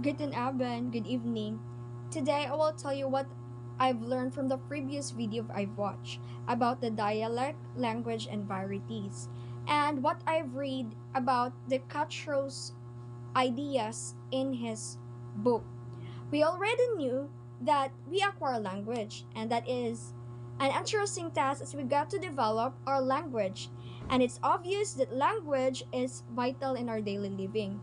Guten Abend, good evening. Today I will tell you what I've learned from the previous video I've watched about the dialect, language, and varieties, and what I've read about the Cutthroat's ideas in his book. We already knew that we acquire language, and that is an interesting task as we got to develop our language. And it's obvious that language is vital in our daily living.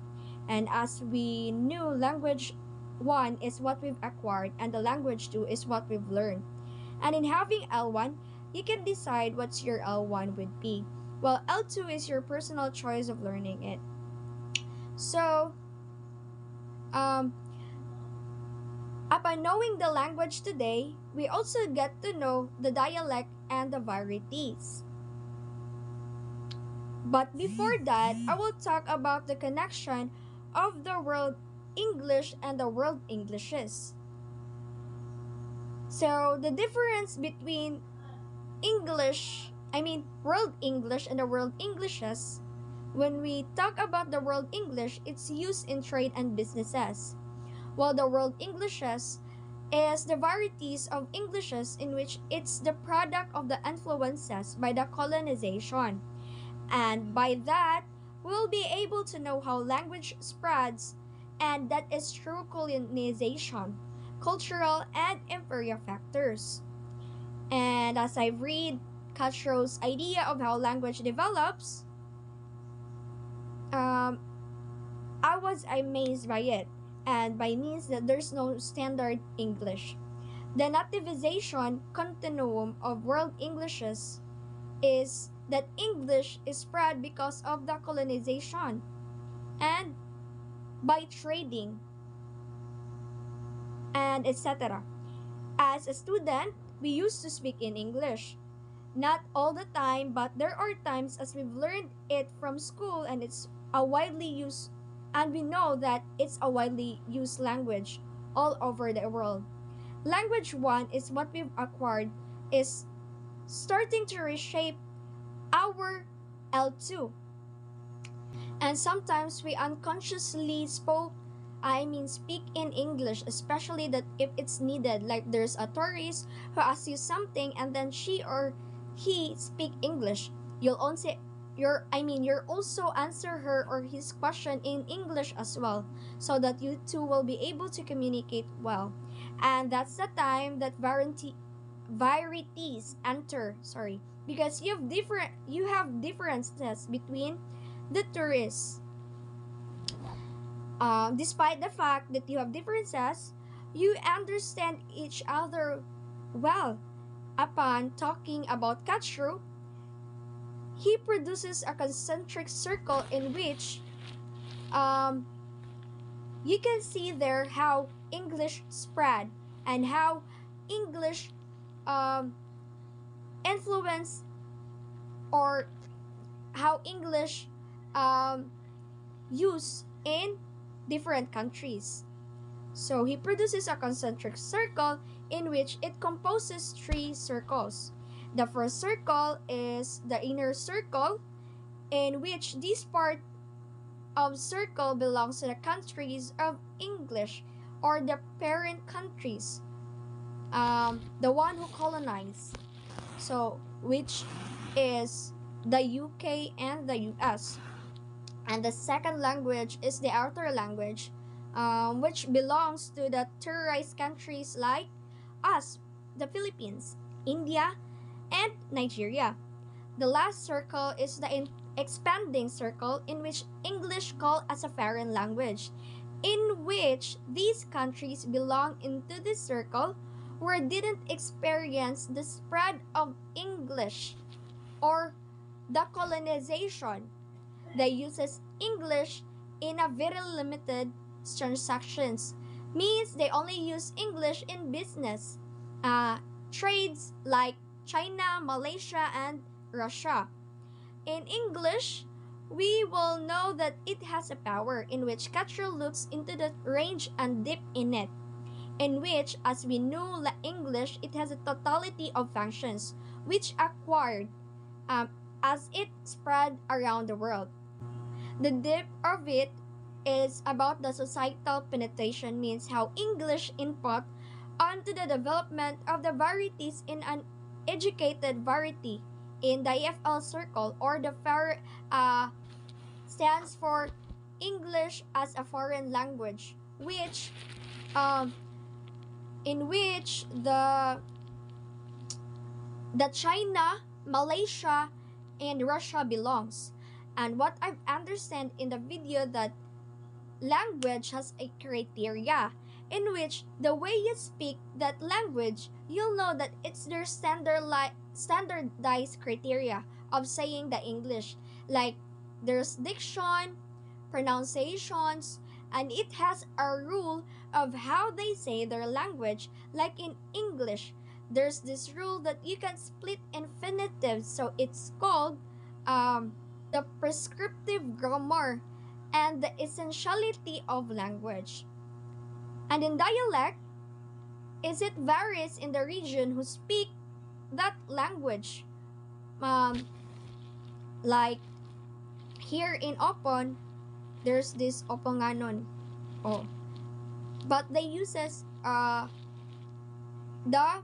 And as we knew, language one is what we've acquired, and the language two is what we've learned. And in having L1, you can decide what's your L1 would be. Well, L2 is your personal choice of learning it. So, um, upon knowing the language today, we also get to know the dialect and the varieties. But before that, I will talk about the connection of the world English and the world Englishes. So, the difference between world English and the world Englishes, when we talk about the world English, it's used in trade and businesses, while the world Englishes is the varieties of Englishes in which it's the product of the influences by the colonization. And by that, we'll be able to know how language spreads, and that is through colonization, cultural and imperial factors. And as I read Cutthroat's idea of how language develops, um, I was amazed by it, and by means that there's no standard English. The nativization continuum of world Englishes is that English is spread because of the colonization and by trading and etc. As a student, we used to speak in English. Not all the time, but there are times as we've learned it from school and it's a widely used, and we know that it's a widely used language all over the world. Language 1 is what we've acquired is starting to reshape our L2. And sometimes we unconsciously speak in English, especially that if it's needed. Like there's a tourist who asks you something and then she or he speak English. You'll also answer her or his question in English as well, so that you two will be able to communicate well. And that's the time that varieties enter. Sorry, because you have differences between the tourists. Despite the fact that you have differences, you understand each other well. Upon talking about Katshru, he produces a concentric circle in which um, you can see there how English spread and how English um, influence, or how English um, use in different countries. So he produces a concentric circle in which it composes three circles. The first circle is the inner circle, in which this part of circle belongs to the countries of English, or the parent countries, the one who colonized. So which is the UK and the US. And the second language is the outer language, which belongs to the terrorized countries like us, the Philippines, India, and Nigeria. The last circle is the expanding circle, in which English called as a foreign language, in which these countries belong into this circle where didn't experience the spread of English or the colonization. They uses English in a very limited transactions. Means they only use English in business, trades like China, Malaysia, and Russia. In English, we will know that it has a power in which Cutthroat looks into the range and deep in it, in which, as we know, English, it has a totality of functions which acquired um, as it spread around the world. The depth of it is about the societal penetration, means how English input onto the development of the varieties in an educated variety in the EFL circle, or the stands for English as a foreign language, which um, in which the China, Malaysia, and Russia belongs. And what I've understand in the video, that language has a criteria in which the way you speak that language, you'll know that it's their standardized criteria of saying the English. Like there's diction, pronunciations, and it has a rule of how they say their language. Like in English, there's this rule that you can split infinitives, so it's called the prescriptive grammar and the essentiality of language. And in dialect, is it varies in the region who speak that language. Um, like here in Opon, there's this Oponganon. Oh, but they uses the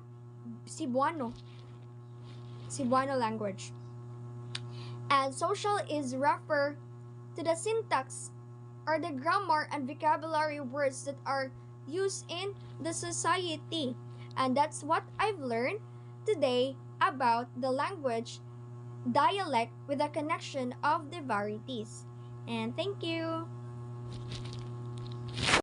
Cebuano, Cebuano language. And social is refer to the syntax or the grammar and vocabulary words that are used in the society. And that's what I've learned today about the language dialect with the connection of the varieties. And thank you.